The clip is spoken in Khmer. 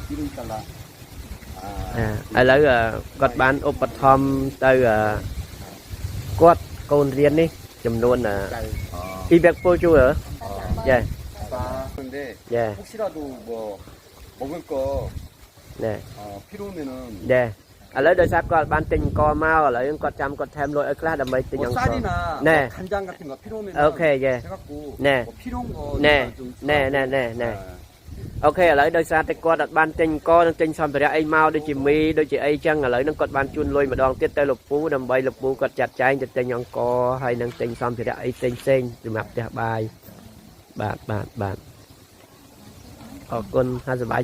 Kirim Kala. ឥឡូវគាត់បានឧបត្ថម្ភទៅគាត់កូនរៀននេះចំនួន200ពលជួរចា근데 예. 혹시라도 뭐 먹을 거 네. 필요하면은 ចាឥឡូវដោយសារគាត់បានទិញអង្គមកឥឡូវគាត់ចាំគាត់ថែមលុយឲ្យខ្លះដើម្បីទិញ 뭐 អង្គ 쌀이나 네. 뭐 간장 같은 거 필요하면 오케이, 예. 해갖고 네. 뭐 필요한 거 ណែ 좀 ណែណែណែណែអូខេឥឡូវដោយសារតែគាត់អត់បានទិញអង្គនិងទិញសម្ភារៈអីមកដូចជាមីដូចជាអីចឹងឥឡូវហ្នឹងគាត់បានជូនលុយម្ដងទៀតទៅលោកពូដើម្បីលោកពូគាត់ចាត់ចែងទៅទិញអង្គហើយនឹងទិញសម្ភារៈអីផ្សេងសម្រាប់ផ្ទះបាយបាទអរគុណហើយសប្បាយ